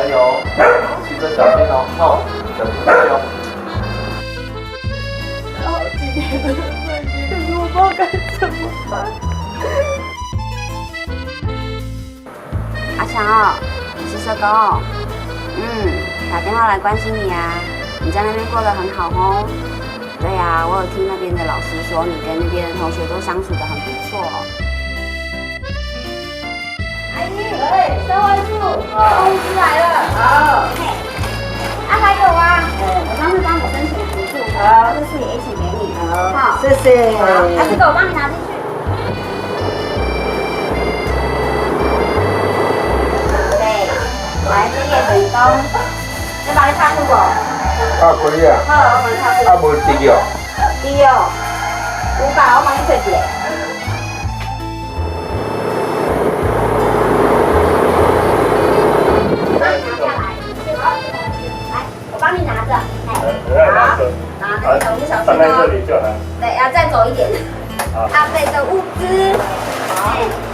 加油，骑着小心哦，好，小心加油。好几天的睡衣，可是我不知道该怎么办。阿强，你是社工，打电话来关心你啊，你在那边过得很好哦。对呀，我有听那边的老师说，你跟那边的同学都相处得很不错。阿姨，喂，社会处，公司来了。好。嘿，还有啊，我上次帮你申请补助，这次也一起给你。好，谢谢。好，这个我帮你拿进去。对，来，这叶粉松，你帮你擦出不？啊，可以啊。好，我帮你擦出。啊，无滴哦。滴哦，500，我帮你做一个。我帮你拿下来，来，我帮你拿着，好，那个走路小心哦。站在这里就好。对，要再走一点。阿北的物资，哎。